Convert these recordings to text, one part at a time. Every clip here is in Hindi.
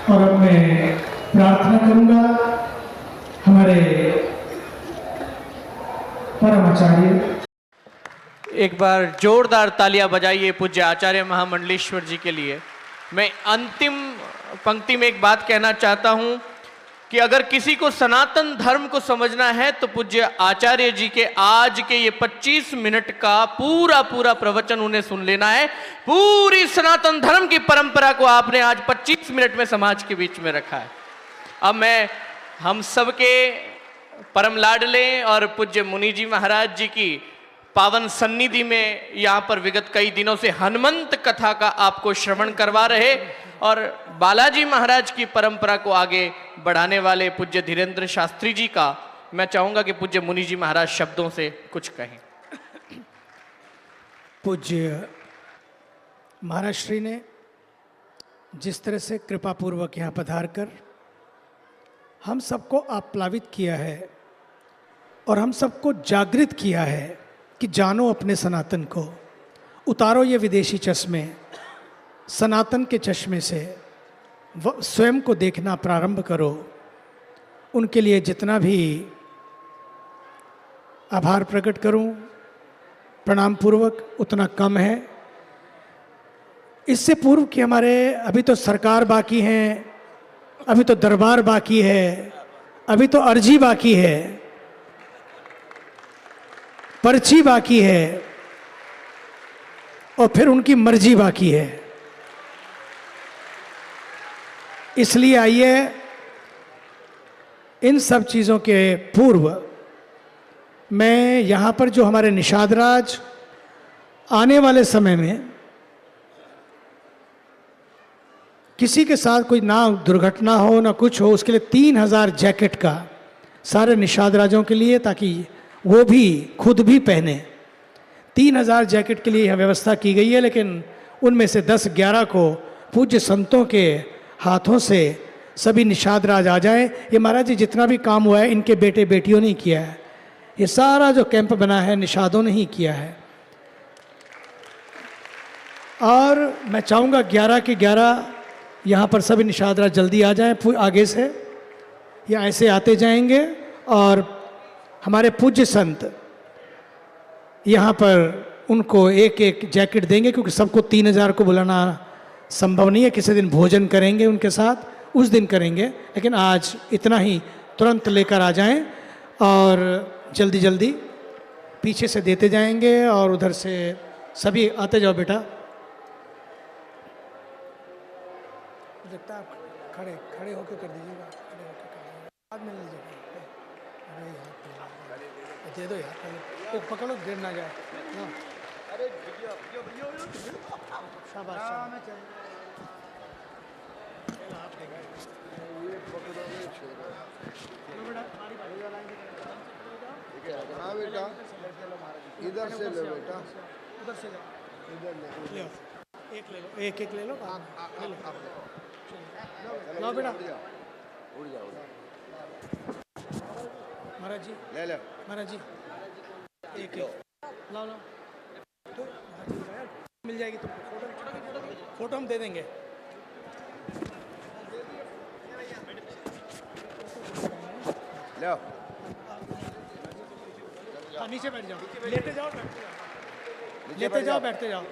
और अब मैं प्रार्थना करूंगा हमारे परम आचार्य। एक बार जोरदार तालियां बजाइए पूज्य आचार्य महामंडलेश्वर जी के लिए। मैं अंतिम पंक्ति में एक बात कहना चाहता हूं कि अगर किसी को सनातन धर्म को समझना है तो पूज्य आचार्य जी के आज के ये 25 मिनट का पूरा पूरा प्रवचन उन्हें सुन लेना है। पूरी सनातन धर्म की परंपरा को आपने आज 25 मिनट में समाज के बीच में रखा है। अब मैं हम सबके परम लाडले और पूज्य मुनि जी महाराज जी की पावन सन्निधि में यहाँ पर विगत कई दिनों से हनुमंत कथा का आपको श्रवण करवा रहे और बालाजी महाराज की परंपरा को आगे बढ़ाने वाले पूज्य धीरेन्द्र शास्त्री जी का मैं चाहूंगा कि पूज्य मुनि जी महाराज शब्दों से कुछ कहें। पूज्य महाराज श्री ने जिस तरह से कृपा पूर्वक यहाँ पधार कर हम सबको आप्लावित किया है और हम सबको जागृत किया है कि जानो अपने सनातन को, उतारो ये विदेशी चश्मे, सनातन के चश्मे से स्वयं को देखना प्रारंभ करो। उनके लिए जितना भी आभार प्रकट करूं प्रणाम पूर्वक उतना कम है। इससे पूर्व कि हमारे अभी तो सरकार बाकी है, अभी तो दरबार बाकी है, अभी तो अर्जी बाकी है, पर्ची बाकी है और फिर उनकी मर्जी बाकी है। इसलिए आइए इन सब चीज़ों के पूर्व मैं यहाँ पर जो हमारे निषादराज आने वाले समय में किसी के साथ कोई ना दुर्घटना हो ना कुछ हो, उसके लिए 3000 जैकेट का सारे निषादराजों के लिए, ताकि वो भी खुद भी पहने। 3000 जैकेट के लिए यह व्यवस्था की गई है, लेकिन उनमें से 10-11 को पूज्य संतों के हाथों से सभी निषादराज आ जाएं। ये महाराज जी जितना भी काम हुआ है इनके बेटे बेटियों ने किया है। ये सारा जो कैंप बना है निषादों ने ही किया है। और मैं चाहूँगा 11 के 11 यहाँ पर सभी निषादराज जल्दी आ जाएं आगे से, या ऐसे आते जाएंगे और हमारे पूज्य संत यहाँ पर उनको एक एक जैकेट देंगे, क्योंकि सबको 3000 को बुलाना संभव नहीं है। किसी दिन भोजन करेंगे उनके साथ, उस दिन करेंगे, लेकिन आज इतना ही तुरंत लेकर आ जाएं और जल्दी जल्दी पीछे से देते जाएंगे और उधर से सभी आते जाओ। बेटा आप खड़े खड़े होकर कर दीजिएगा, बाद में लीजिएगा। दे दो यार, तो पकड़ो, देर ना जाए। अरे शाबाश बेटा, इधर से लो बेटा, उधर से इधर ले लो, एक ले लो, एक एक ले लो, लो बेटा। उड़ जाओ महाराज जी, ले लो महाराज जी, एक लाओ लाओ, तो मिल जाएगी तुमको। फोटो हम दे देंगे। लो, हाँ नीचे बैठ जाओ, लेते जाओ बैठते जाओ, लेते जाओ बैठते जाओ।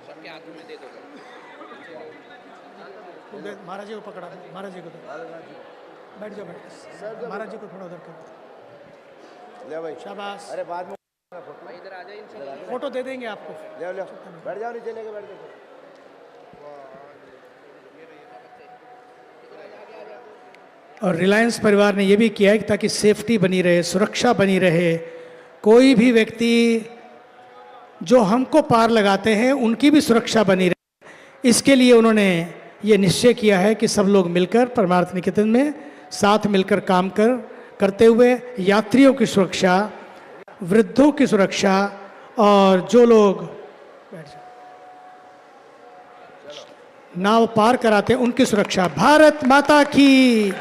सबके हाथों में दे दो। महाराज जी को पकड़ा, महाराज जी को दो, बैठ जाओ, बैठ। महाराज जी को थोड़ा उधर करो, ले भाई, शाबाश। अरे बाद में इधर आ जाए, फोटो दे देंगे आपको। ले लो, बैठ जाओ, नीचे लेके बैठ जाओ। और रिलायंस परिवार ने यह भी किया है कि ताकि सेफ्टी बनी रहे, सुरक्षा बनी रहे, कोई भी व्यक्ति जो हमको पार लगाते हैं उनकी भी सुरक्षा बनी रहे, इसके लिए उन्होंने ये निश्चय किया है कि सब लोग मिलकर परमार्थ निकेतन में साथ मिलकर काम करते हुए यात्रियों की सुरक्षा, वृद्धों की सुरक्षा और जो लोग नाव पार कराते हैं उनकी सुरक्षा। भारत माता की,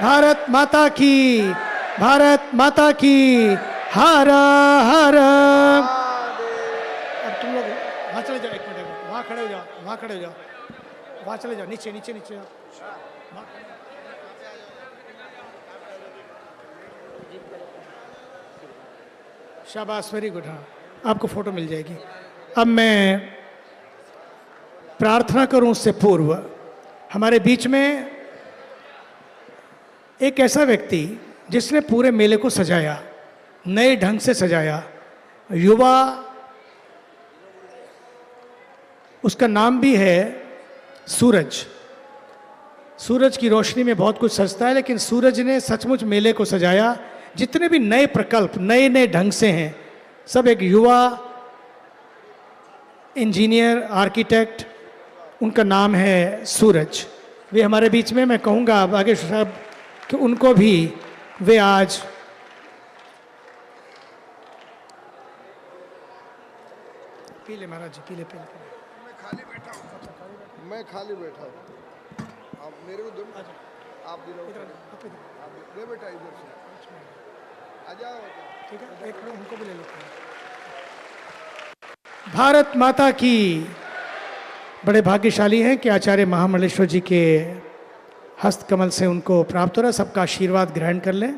भारत माता की, भारत माता की, हर हर। अब तुम लोग वहाँ चले जाओ, एक मिनट वहाँ खड़े हो जाओ, वहाँ खड़े हो जाओ, वहाँ चले जाओ, नीचे नीचे नीचे जाओ। शाबाश, वेरी गुड। हाँ, आपको फोटो मिल जाएगी। अब मैं प्रार्थना करूं उससे पूर्व, हमारे बीच में एक ऐसा व्यक्ति जिसने पूरे मेले को सजाया, नए ढंग से सजाया, युवा, उसका नाम भी है सूरज। सूरज की रोशनी में बहुत कुछ सजता है, लेकिन सूरज ने सचमुच मेले को सजाया। जितने भी नए प्रकल्प नए नए ढंग से हैं, सब एक युवा इंजीनियर आर्किटेक्ट, उनका नाम है सूरज। वे हमारे बीच में, मैं कहूँगा बागेश्वर साहब कि उनको भी वे आज पीले महाराज जी, पीले पीले पीले। मैं खाली बैठा हूँ। आप मेरे को दो, आप दिलो। ले बेटा इधर से आ जाओ। ठीक है, एक लोग उनको भी ले लेते हैं। भारत माता की। बड़े भाग्यशाली हैं कि आचार्य महामंडलेश्वर जी के हस्तकमल से उनको प्राप्त हो रहा है। सबका आशीर्वाद ग्रहण कर लें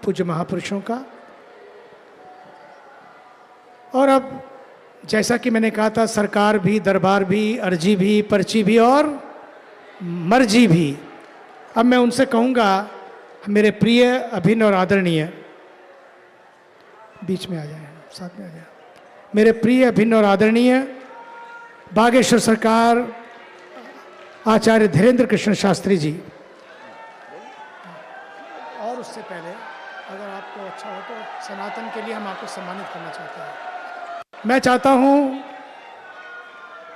पूज्य महापुरुषों का। और अब जैसा कि मैंने कहा था, सरकार भी, दरबार भी, अर्जी भी, पर्ची भी और मर्जी भी। अब मैं उनसे कहूँगा, मेरे प्रिय, अभिन्न और आदरणीय, बीच में आ जाए, साथ में आ जाए, मेरे प्रिय, अभिन्न और आदरणीय बागेश्वर सरकार आचार्य धीरेन्द्र कृष्ण शास्त्री जी। और उससे पहले अगर आपको अच्छा हो तो सनातन के लिए हम आपको सम्मानित करना चाहते हैं। मैं चाहता हूं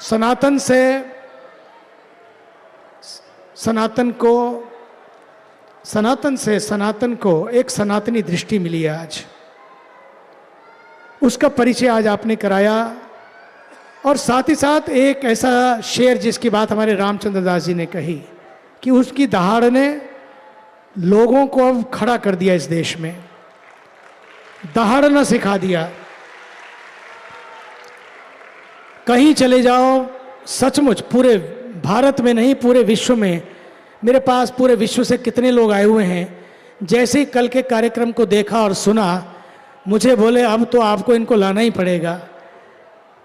सनातन से सनातन को एक सनातनी दृष्टि मिली है आज। उसका परिचय आज आपने कराया। और साथ ही साथ एक ऐसा शेर जिसकी बात हमारे रामचंद्र दास जी ने कही कि उसकी दहाड़ ने लोगों को अब खड़ा कर दिया। इस देश में दहाड़ना सिखा दिया। कहीं चले जाओ, सचमुच पूरे भारत में नहीं पूरे विश्व में, मेरे पास पूरे विश्व से कितने लोग आए हुए हैं। जैसे ही कल के कार्यक्रम को देखा और सुना, मुझे बोले अब तो आपको इनको लाना ही पड़ेगा।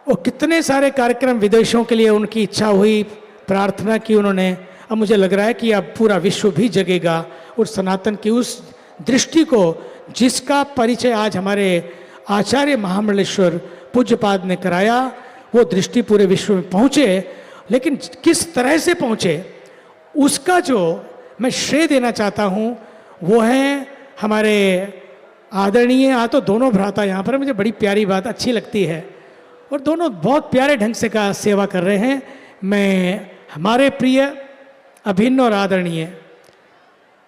और कितने सारे कार्यक्रम विदेशों के लिए उनकी इच्छा हुई, प्रार्थना की उन्होंने। अब मुझे लग रहा है कि अब पूरा विश्व भी जगेगा और सनातन की उस दृष्टि को, जिसका परिचय आज हमारे आचार्य महामंडलेश्वर पूज्यपाद ने कराया, वो दृष्टि पूरे विश्व में पहुँचे। लेकिन किस तरह से पहुँचे, उसका जो मैं श्रेय देना चाहता हूँ वो है हमारे आदरणीय, तो दोनों भ्राता यहाँ पर, मुझे बड़ी प्यारी बात अच्छी लगती है और दोनों बहुत प्यारे ढंग से का सेवा कर रहे हैं। मैं हमारे प्रिय, अभिन्न और आदरणीय,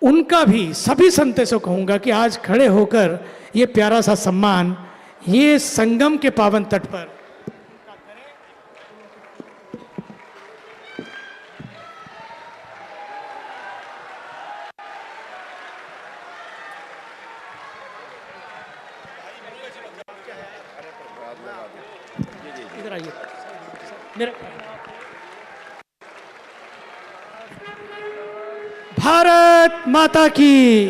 उनका भी सभी संतों से कहूँगा कि आज खड़े होकर ये प्यारा सा सम्मान ये संगम के पावन तट पर इधर आइए मेरे। भारत माता की,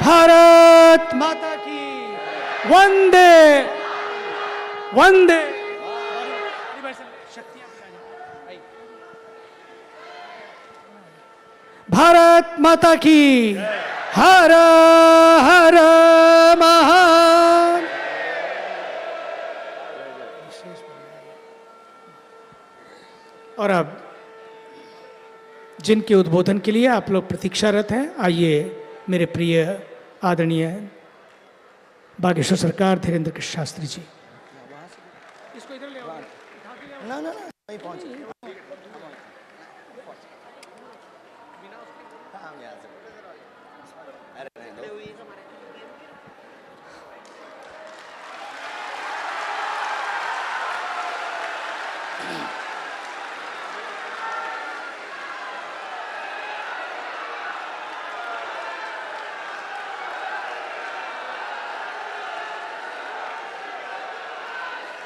भारत माता की, वंदे वंदे। भारत माता की, हर हर महान। और अब जिनके उद्बोधन के लिए आप लोग प्रतीक्षारत हैं, आइए मेरे प्रिय आदरणीय बागेश्वर सरकार धीरेन्द्र कृष्ण शास्त्री जी। इसको इधर ले आओ। ना ना ना, वहीं पहुंच गए।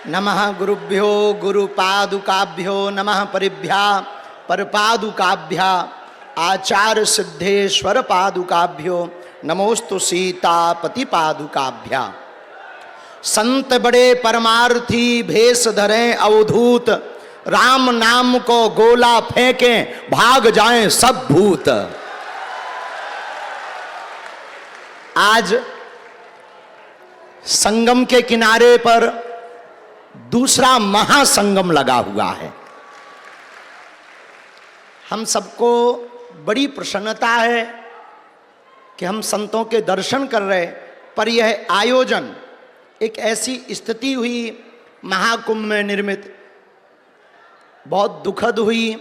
नमः गुरुभ्यो गुरुपादुकाभ्यो नमः परिभ्या पर पादुकाभ्या आचार्य सिद्धेश्वर पादुकाभ्यो नमोस्तु सीतापति पादुकाभ्या। संत बड़े परमार्थी भेष धरें अवधूत, राम नाम को गोला फेंकें भाग जाएं सब भूत। आज संगम के किनारे पर दूसरा महासंगम लगा हुआ है। हम सबको बड़ी प्रसन्नता है कि हम संतों के दर्शन कर रहे, पर यह आयोजन एक ऐसी स्थिति हुई महाकुंभ में निर्मित, बहुत दुखद हुई,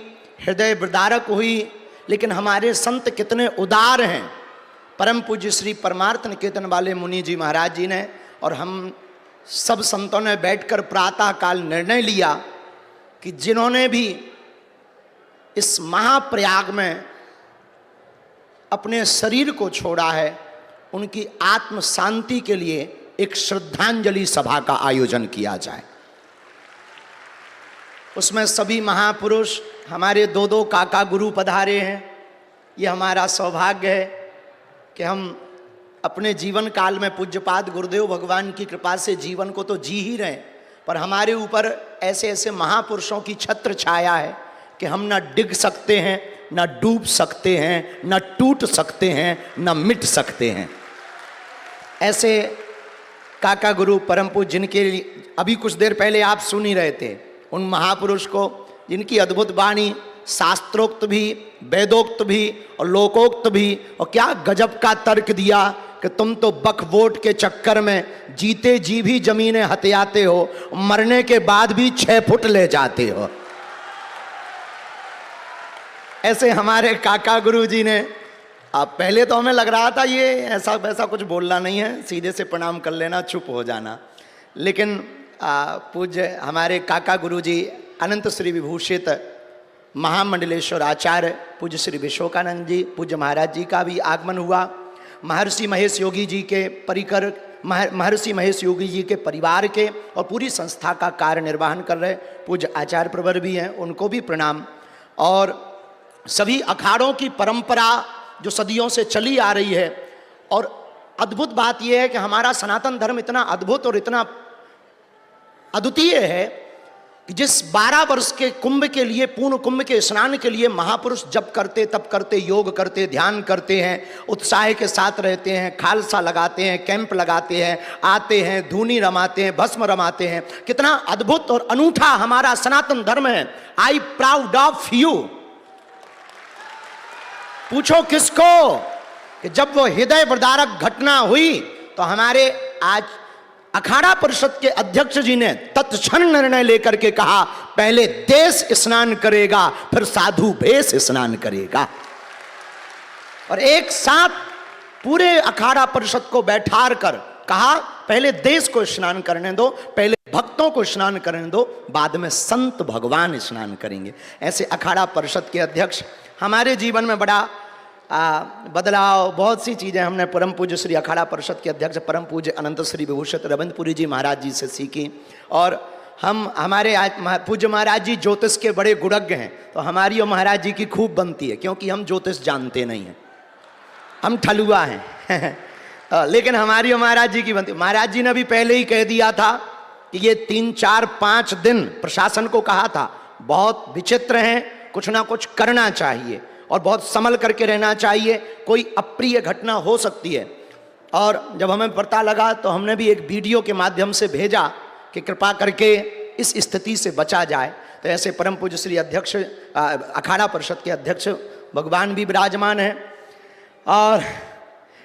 हृदय विदारक हुई, लेकिन हमारे संत कितने उदार हैं। परम पूज्य श्री परमार्थ निकेतन वाले मुनि जी महाराज जी ने और हम सब संतों ने बैठकर प्रातः काल निर्णय लिया कि जिन्होंने भी इस महाप्रयाग में अपने शरीर को छोड़ा है, उनकी आत्म शांति के लिए एक श्रद्धांजलि सभा का आयोजन किया जाए। उसमें सभी महापुरुष, हमारे दो दो काका गुरु पधारे हैं। ये हमारा सौभाग्य है कि हम अपने जीवन काल में पूज्यपाद गुरुदेव भगवान की कृपा से जीवन को तो जी ही रहे, पर हमारे ऊपर ऐसे ऐसे महापुरुषों की छत्र छाया है कि हम न डिग सकते हैं, न डूब सकते हैं, न टूट सकते हैं, न मिट सकते हैं। ऐसे काका गुरु परम पूज्य जिनके अभी कुछ देर पहले आप सुन ही रहे थे, उन महापुरुष को जिनकी अद्भुत वाणी शास्त्रोक्त भी, वेदोक्त भी और लोकोक्त भी, और क्या गजब का तर्क दिया कि तुम तो बक वोट के चक्कर में जीते जी भी जमीनें हथियाते हो, मरने के बाद भी 6 फुट ले जाते हो। ऐसे हमारे काका गुरु जी ने, अब पहले तो हमें लग रहा था ये ऐसा वैसा कुछ बोलना नहीं है, सीधे से प्रणाम कर लेना, चुप हो जाना, लेकिन पूज्य हमारे काका गुरु जी अनंत श्री विभूषित महामंडलेश्वर आचार्य पूज्य श्री विश्वकानंद जी पूज्य महाराज जी का भी आगमन हुआ। महर्षि महेश योगी जी के परिकर, महर्षि महेश योगी जी के परिवार के और पूरी संस्था का कार्य निर्वहन कर रहे पूज्य आचार्य प्रवर भी हैं, उनको भी प्रणाम। और सभी अखाड़ों की परंपरा जो सदियों से चली आ रही है, और अद्भुत बात यह है कि हमारा सनातन धर्म इतना अद्भुत और इतना अद्वितीय है कि जिस 12 वर्ष के कुंभ के लिए, पूर्ण कुंभ के स्नान के लिए महापुरुष जप करते, तप करते, योग करते, ध्यान करते हैं, उत्साह के साथ रहते हैं, खालसा लगाते हैं, कैंप लगाते हैं, आते हैं, धूनी रमाते हैं, भस्म रमाते हैं। कितना अद्भुत और अनूठा हमारा सनातन धर्म है। I proud of you. पूछो किसको कि जब वो हृदय विदारक घटना हुई तो हमारे आज अखाड़ा परिषद के अध्यक्ष जी ने तत्क्षण निर्णय लेकर के कहा, पहले देश स्नान करेगा, फिर साधु भेष स्नान करेगा। और एक साथ पूरे अखाड़ा परिषद को बैठार कर कहा, पहले देश को स्नान करने दो, पहले भक्तों को स्नान करने दो, बाद में संत भगवान स्नान करेंगे। ऐसे अखाड़ा परिषद के अध्यक्ष हमारे जीवन में बड़ा बदलाव, बहुत सी चीज़ें हमने परम पूज्य श्री अखाड़ा परिषद के अध्यक्ष परम पूज्य अनंत श्री विभूषित रविंद्रपुरी जी महाराज जी से सीखी। और हमारे आज पूज्य महाराज जी ज्योतिष के बड़े गुणज्ञ हैं, तो हमारी और महाराज जी की खूब बनती है, क्योंकि हम ज्योतिष जानते नहीं हैं, हम ठलुआ हैं लेकिन हमारी और महाराज जी की बनती। महाराज जी ने भी पहले ही कह दिया था कि ये 3, 4, 5 दिन प्रशासन को कहा था, बहुत विचित्र हैं, कुछ ना कुछ करना चाहिए और बहुत संभल करके रहना चाहिए, कोई अप्रिय घटना हो सकती है। और जब हमें पता लगा तो हमने भी एक वीडियो के माध्यम से भेजा कि कृपा करके इस स्थिति से बचा जाए। तो ऐसे परम पूज्य श्री अध्यक्ष अखाड़ा परिषद के अध्यक्ष भगवान भी विराजमान हैं। और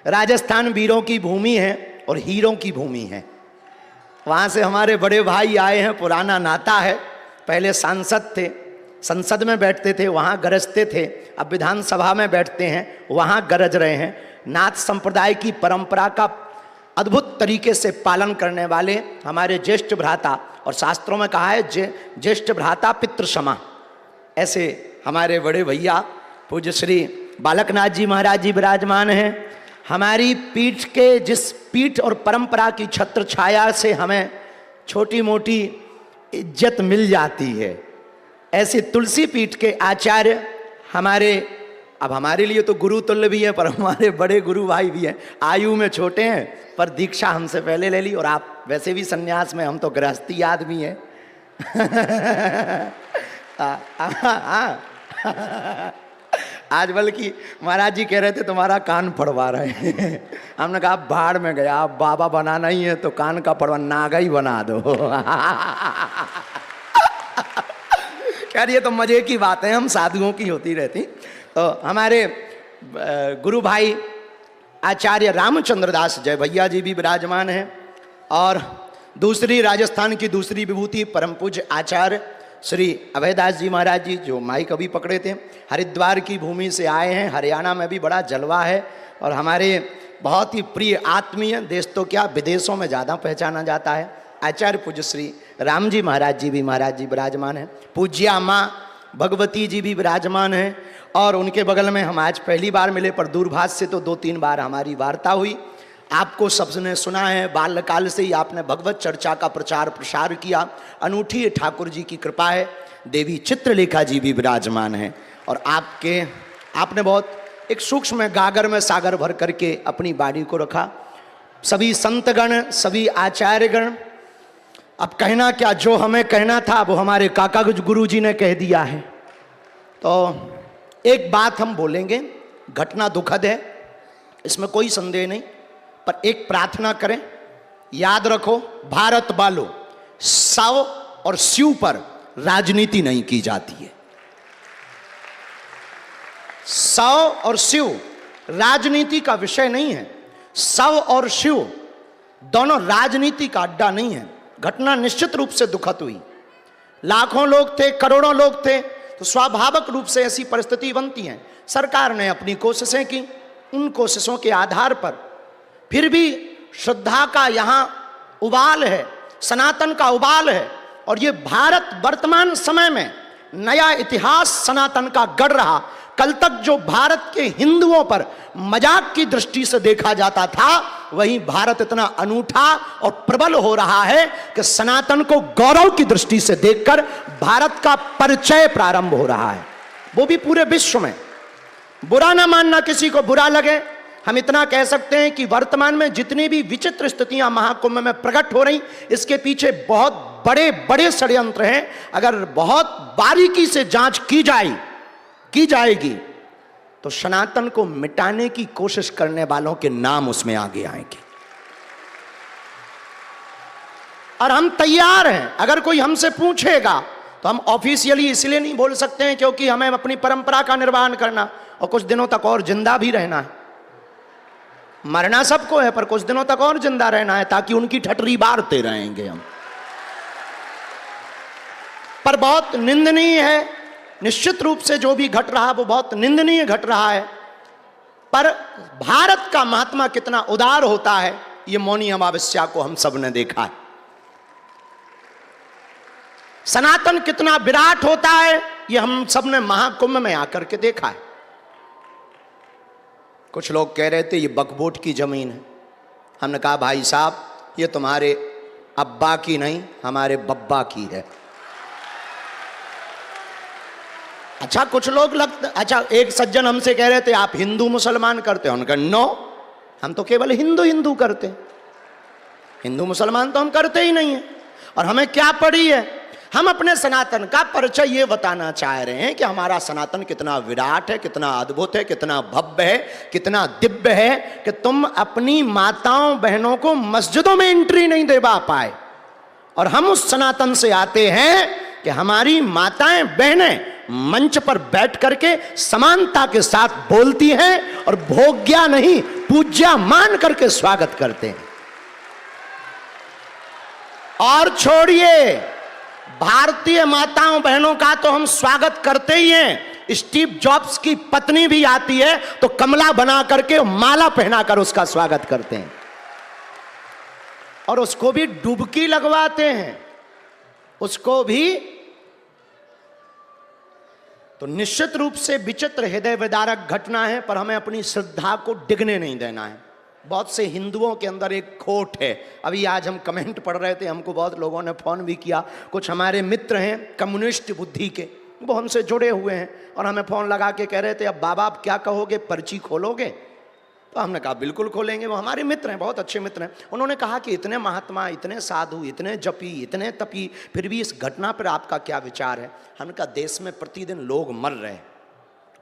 राजस्थान वीरों की भूमि है और हीरों की भूमि है। वहाँ से हमारे बड़े भाई आए हैं, पुराना नाता है, पहले सांसद थे, संसद में बैठते थे, वहाँ गरजते थे, अब विधानसभा में बैठते हैं, वहाँ गरज रहे हैं। नाथ संप्रदाय की परंपरा का अद्भुत तरीके से पालन करने वाले हमारे ज्येष्ठ भ्राता, और शास्त्रों में कहा है ज्येष्ठ भ्राता पितृ समा, ऐसे हमारे बड़े भैया पूज्य श्री बालकनाथ जी महाराज जी विराजमान हैं। हमारी पीठ के, जिस पीठ और परंपरा की छत्र छाया से हमें छोटी मोटी इज्जत मिल जाती है, ऐसे तुलसी पीठ के आचार्य हमारे, अब हमारे लिए तो गुरु तुल्य भी है, पर हमारे बड़े गुरु भाई भी हैं, आयु में छोटे हैं पर दीक्षा हमसे पहले ले ली। और आप वैसे भी सन्यास में, हम तो गृहस्थी आदमी हैं। आज बल्कि महाराज जी कह रहे थे तुम्हारा कान पड़वा रहे हैं। हमने कहा भाड़ में गया, आप बाबा बनाना ही है तो कान का पड़वा नागा ही बना दो। खैर ये तो मजे की बातें हम साधुओं की होती रहती। तो हमारे गुरु भाई आचार्य रामचंद्र दास जय भैया जी भी विराजमान हैं, और दूसरी राजस्थान की दूसरी विभूति परम पूज्य आचार्य श्री अभयदास जी महाराज जी, जो माइक अभी पकड़े थे, हरिद्वार की भूमि से आए हैं। हरियाणा में भी बड़ा जलवा है, और हमारे बहुत ही प्रिय आत्मीय, देश तो क्या विदेशों में ज़्यादा पहचाना जाता है, आचार्य पूज्य श्री राम जी महाराज जी भी महाराज जी विराजमान हैं। पूज्या माँ भगवती जी भी विराजमान हैं, और उनके बगल में हम आज पहली बार मिले, पर दूरभाष से तो 2-3 बार हमारी वार्ता हुई। आपको सबने सुना है, बाल्यकाल से ही आपने भगवत चर्चा का प्रचार प्रसार किया। अनूठी ठाकुर जी की कृपा है। देवी चित्रलेखा जी भी विराजमान हैं, और आपने बहुत एक सूक्ष्म गागर में सागर भर करके अपनी बाड़ी को रखा। सभी संतगण, सभी आचार्यगण, अब कहना क्या, जो हमें कहना था वो हमारे काका गुरु जी ने कह दिया है। तो एक बात हम बोलेंगे, घटना दुखद है, इसमें कोई संदेह नहीं, पर एक प्रार्थना करें, याद रखो भारत वालों, शव और शिव पर राजनीति नहीं की जाती है। शव और शिव राजनीति का विषय नहीं है। शव और शिव दोनों राजनीति का अड्डा नहीं है। घटना निश्चित रूप से दुखद हुई, लाखों लोग थे, करोड़ों लोग थे, तो स्वाभाविक रूप से ऐसी परिस्थिति बनती है। सरकार ने अपनी कोशिशें की, उन कोशिशों के आधार पर फिर भी श्रद्धा का यहाँ उबाल है, सनातन का उबाल है, और ये भारत वर्तमान समय में नया इतिहास सनातन का गढ़ रहा। कल तक जो भारत के हिंदुओं पर मजाक की दृष्टि से देखा जाता था, वही भारत इतना अनूठा और प्रबल हो रहा है कि सनातन को गौरव की दृष्टि से देखकर भारत का परिचय प्रारंभ हो रहा है, वो भी पूरे विश्व में। बुरा ना मानना, किसी को बुरा लगे, हम इतना कह सकते हैं कि वर्तमान में जितनी भी विचित्र स्थितियां महाकुंभ में प्रकट हो रही, इसके पीछे बहुत बड़े बड़े षड्यंत्र हैं। अगर बहुत बारीकी से जांच की जाएगी तो सनातन को मिटाने की कोशिश करने वालों के नाम उसमें आगे आएंगे, और हम तैयार हैं। अगर कोई हमसे पूछेगा तो हम ऑफिशियली इसलिए नहीं बोल सकते हैं क्योंकि हमें अपनी परंपरा का निर्वहन करना और कुछ दिनों तक और जिंदा भी रहना है। मरना सबको है, पर कुछ दिनों तक और जिंदा रहना है, ताकि उनकी ठटरी बारते रहेंगे हम। पर बहुत निंदनीय है, निश्चित रूप से जो भी घट रहा वो बहुत निंदनीय घट रहा है। पर भारत का महात्मा कितना उदार होता है, ये मौनी अमावस्या को हम सब ने देखा है। सनातन कितना विराट होता है, ये हम सब ने महाकुंभ में आकर के देखा है। कुछ लोग कह रहे थे ये बकबोट की जमीन है। हमने कहा भाई साहब, ये तुम्हारे अब्बा की नहीं, हमारे बब्बा की है। अच्छा, कुछ लोग अच्छा, एक सज्जन हमसे कह रहे थे आप हिंदू मुसलमान करते हो। उनका नो, हम तो केवल हिंदू करते हैं, हिंदू मुसलमान तो हम करते ही नहीं है। और हमें क्या पड़ी है, हम अपने सनातन का परिचय ये बताना चाह रहे हैं कि हमारा सनातन कितना विराट है, कितना अद्भुत है, कितना भव्य है, कितना दिव्य है, कि तुम अपनी माताओं बहनों को मस्जिदों में एंट्री नहीं दे पाए। और हम उस सनातन से आते हैं कि हमारी माताएं बहनें मंच पर बैठ करके समानता के साथ बोलती हैं और भोग्या नहीं पूज्या मान करके स्वागत करते हैं। और छोड़िए, भारतीय माताओं बहनों का तो हम स्वागत करते ही हैं। स्टीव जॉब्स की पत्नी भी आती है तो कमला बना करके माला पहनाकर उसका स्वागत करते हैं, और उसको भी डुबकी लगवाते हैं, उसको भी। तो निश्चित रूप से विचित्र हृदय विदारक घटना है, पर हमें अपनी श्रद्धा को डिगने नहीं देना है। बहुत से हिंदुओं के अंदर एक खोट है। अभी आज हम कमेंट पढ़ रहे थे, हमको बहुत लोगों ने फोन भी किया। कुछ हमारे मित्र हैं कम्युनिस्ट बुद्धि के, वो हमसे जुड़े हुए हैं और हमें फ़ोन लगा के कह रहे थे, अब बाबा आप क्या कहोगे, पर्ची खोलोगे? तो हमने कहा बिल्कुल खोलेंगे। वो हमारे मित्र हैं, बहुत अच्छे मित्र हैं। उन्होंने कहा कि इतने महात्मा, इतने साधु, इतने जपी, इतने तपी, फिर भी इस घटना पर आपका क्या विचार है? हमने कहा देश में प्रतिदिन लोग मर रहे हैं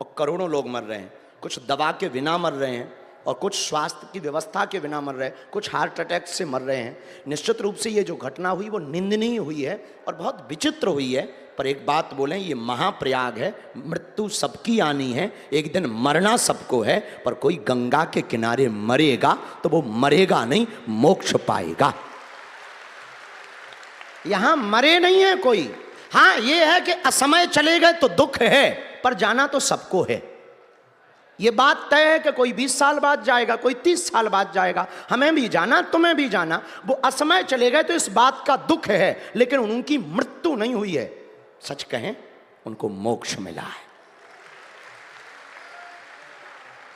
और करोड़ों लोग मर रहे हैं। कुछ दवा के बिना मर रहे हैं और कुछ स्वास्थ्य की व्यवस्था के बिना मर रहे हैं, कुछ हार्ट अटैक से मर रहे हैं। निश्चित रूप से ये जो घटना हुई वो निंदनीय हुई है और बहुत विचित्र हुई है। पर एक बात बोलें, ये महाप्रयाग है, मृत्यु सबकी आनी है, एक दिन मरना सबको है, पर कोई गंगा के किनारे मरेगा तो वो मरेगा नहीं, मोक्ष पाएगा। यहां मरे नहीं है कोई। हाँ ये है कि असमय चले गए तो दुख है, पर जाना तो सबको है। ये बात तय है कि कोई 20 साल बाद जाएगा, कोई 30 साल बाद जाएगा, हमें भी जाना, तुम्हें भी जाना। वो असमय चले गए तो इस बात का दुख है, लेकिन उनकी मृत्यु नहीं हुई है। सच कहें, उनको मोक्ष मिला है।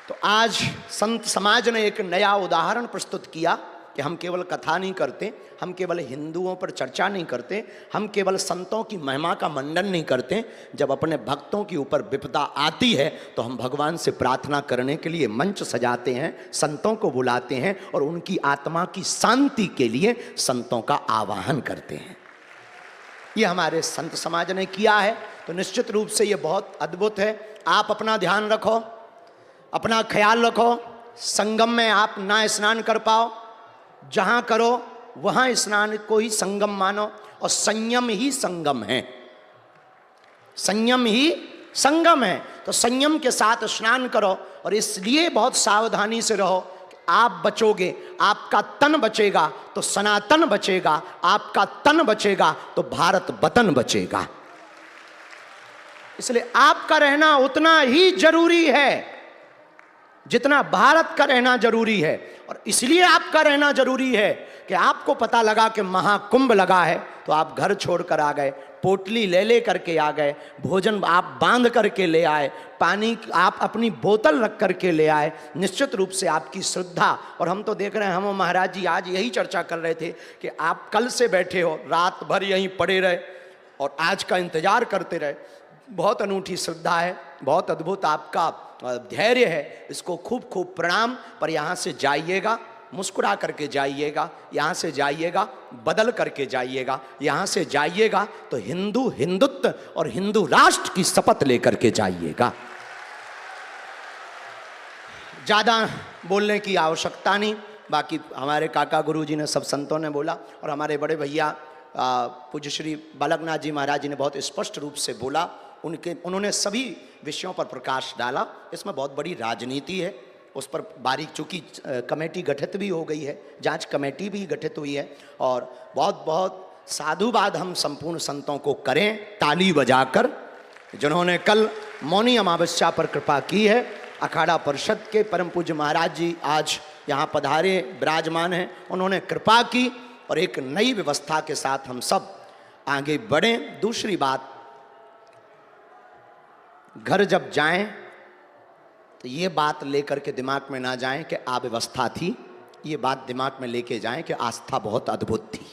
तो आज संत समाज ने एक नया उदाहरण प्रस्तुत किया कि हम केवल कथा नहीं करते, हम केवल हिंदुओं पर चर्चा नहीं करते, हम केवल संतों की महिमा का मंडन नहीं करते। जब अपने भक्तों के ऊपर विपदा आती है तो हम भगवान से प्रार्थना करने के लिए मंच सजाते हैं, संतों को बुलाते हैं और उनकी आत्मा की शांति के लिए संतों का आवाहन करते हैं। ये हमारे संत समाज ने किया है। तो निश्चित रूप से ये बहुत अद्भुत है। आप अपना ध्यान रखो, अपना ख्याल रखो। संगम में आप ना स्नान कर पाओ, जहां करो वहां स्नान को ही संगम मानो, और संयम ही संगम है, संयम ही संगम है। तो संयम के साथ स्नान करो और इसलिए बहुत सावधानी से रहो। आप बचोगे, आपका तन बचेगा तो सनातन बचेगा, आपका तन बचेगा तो भारत वतन बचेगा। इसलिए आपका रहना उतना ही जरूरी है जितना भारत का रहना जरूरी है। और इसलिए आपका रहना जरूरी है कि आपको पता लगा कि महाकुंभ लगा है तो आप घर छोड़कर आ गए, पोटली ले करके आ गए, भोजन आप बांध करके ले आए, पानी आप अपनी बोतल रख करके ले आए। निश्चित रूप से आपकी श्रद्धा। और हम तो देख रहे हैं, हम महाराज जी आज यही चर्चा कर रहे थे कि आप कल से बैठे हो, रात भर यहीं पड़े रहे और आज का इंतजार करते रहे। बहुत अनूठी श्रद्धा है, बहुत अद्भुत आपका धैर्य है। इसको खूब खूब प्रणाम। पर यहाँ से जाइएगा मुस्कुरा करके जाइएगा, यहाँ से जाइएगा बदल करके जाइएगा, यहाँ से जाइएगा तो हिंदू हिंदुत्व और हिंदू राष्ट्र की शपथ लेकर के जाइएगा। ज़्यादा बोलने की आवश्यकता नहीं। बाकी हमारे काका गुरु जी ने, सब संतों ने बोला और हमारे बड़े भैया पूज्य श्री बालकनाथ जी महाराज जी ने बहुत स्पष्ट रूप से बोला। उन्होंने सभी विषयों पर प्रकाश डाला। इसमें बहुत बड़ी राजनीति है, उस पर बारीक, चूँकि कमेटी गठित भी हो गई है, जांच कमेटी भी गठित हुई है। और बहुत बहुत साधुवाद हम संपूर्ण संतों को करें ताली बजाकर, जिन्होंने कल मौनी अमावस्या पर कृपा की है। अखाड़ा परिषद के परम पूज्य महाराज जी आज यहाँ पधारे विराजमान हैं, उन्होंने कृपा की और एक नई व्यवस्था के साथ हम सब आगे बढ़ें। दूसरी बात, घर जब जाएं तो ये बात लेकर के दिमाग में ना जाएं कि अव्यवस्था थी, ये बात दिमाग में लेके जाएं कि आस्था बहुत अद्भुत थी।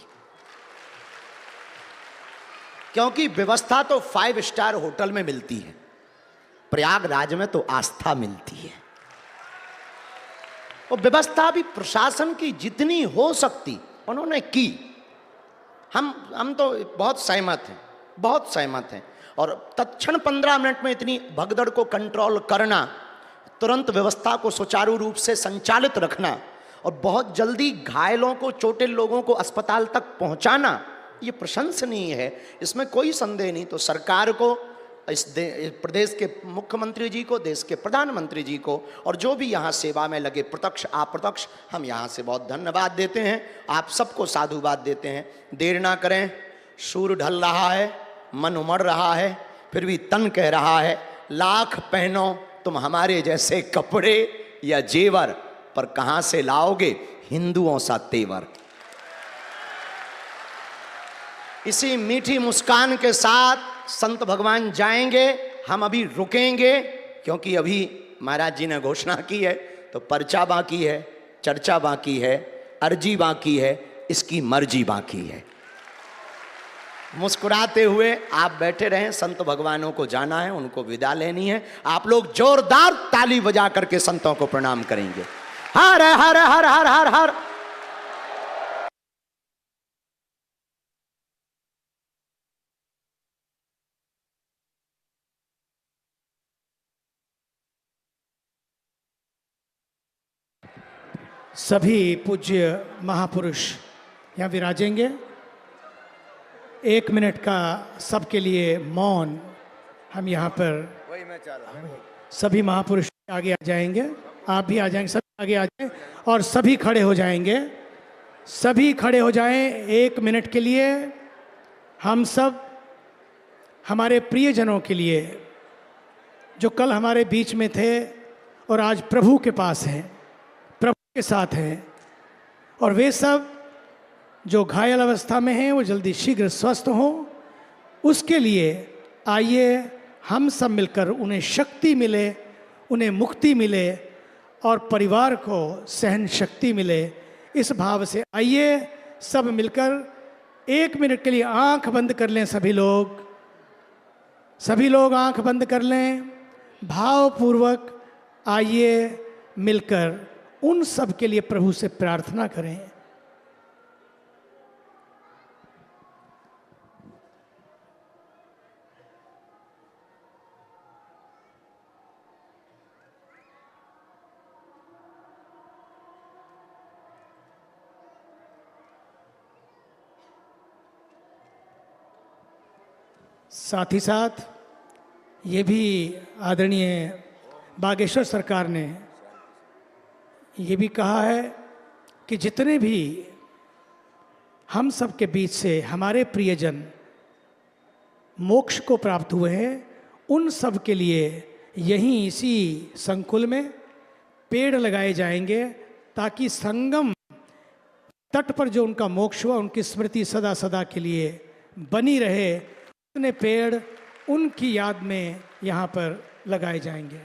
क्योंकि व्यवस्था तो 5 स्टार होटल में मिलती है, प्रयागराज में तो आस्था मिलती है। और व्यवस्था भी प्रशासन की जितनी हो सकती उन्होंने की। हम तो बहुत सहमत हैं, बहुत सहमत हैं। और तत्क्षण 15 मिनट में इतनी भगदड़ को कंट्रोल करना, तुरंत व्यवस्था को सुचारू रूप से संचालित रखना और बहुत जल्दी घायलों को, चोटिल लोगों को अस्पताल तक पहुंचाना, ये प्रशंसनीय है, इसमें कोई संदेह नहीं। तो सरकार को, इस प्रदेश के मुख्यमंत्री जी को, देश के प्रधानमंत्री जी को और जो भी यहाँ सेवा में लगे, प्रत्यक्ष अप्रत्यक्ष, हम यहाँ से बहुत धन्यवाद देते हैं। आप सबको साधुवाद देते हैं। देर ना करें, सूर्य ढल रहा है, मन उमड़ रहा है, फिर भी तन कह रहा है लाख पहनो तुम हमारे जैसे कपड़े या जेवर, पर कहां से लाओगे हिंदुओं सा तेवर। इसी मीठी मुस्कान के साथ संत भगवान जाएंगे। हम अभी रुकेंगे क्योंकि अभी महाराज जी ने घोषणा की है, तो पर्चा बाकी है, चर्चा बाकी है, अर्जी बाकी है, इसकी मर्जी बाकी है। मुस्कुराते हुए आप बैठे रहें। संत भगवानों को जाना है, उनको विदा लेनी है। आप लोग जोरदार ताली बजा करके संतों को प्रणाम करेंगे। हर हर हर हर हर हर। सभी पूज्य महापुरुष यहाँ विराजेंगे। 1 मिनट का सबके लिए मौन हम यहाँ पर, सभी महापुरुष आगे आ जाएंगे, आप भी आ जाएंगे, सभी आगे आ जाएं और सभी खड़े हो जाएंगे। सभी खड़े हो जाएं 1 मिनट के लिए। हम सब हमारे प्रियजनों के लिए जो कल हमारे बीच में थे और आज प्रभु के पास हैं, प्रभु के साथ हैं, और वे सब जो घायल अवस्था में हैं वो जल्दी शीघ्र स्वस्थ हों, उसके लिए आइए हम सब मिलकर उन्हें शक्ति मिले, उन्हें मुक्ति मिले और परिवार को सहन शक्ति मिले। इस भाव से आइए सब मिलकर 1 मिनट के लिए आंख बंद कर लें। सभी लोग आंख बंद कर लें। भावपूर्वक आइए मिलकर उन सब के लिए प्रभु से प्रार्थना करें। साथ ही साथ ये भी आदरणीय बागेश्वर सरकार ने ये भी कहा है कि जितने भी हम सब के बीच से हमारे प्रियजन मोक्ष को प्राप्त हुए हैं, उन सब के लिए यहीं इसी संकुल में पेड़ लगाए जाएंगे ताकि संगम तट पर जो उनका मोक्ष हुआ उनकी स्मृति सदा सदा के लिए बनी रहे। उतने पेड़ उनकी याद में यहाँ पर लगाए जाएंगे।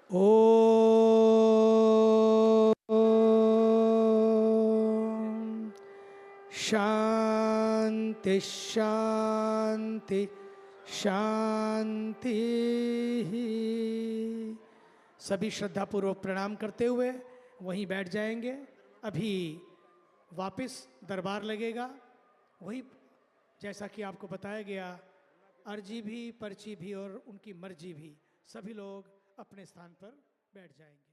ओम शांति शांति शांति। सभी श्रद्धापूर्वक प्रणाम करते हुए वहीं बैठ जाएंगे। अभी वापस दरबार लगेगा, वही जैसा कि आपको बताया गया, अर्जी भी, पर्ची भी और उनकी मर्जी भी। सभी लोग अपने स्थान पर बैठ जाएंगे।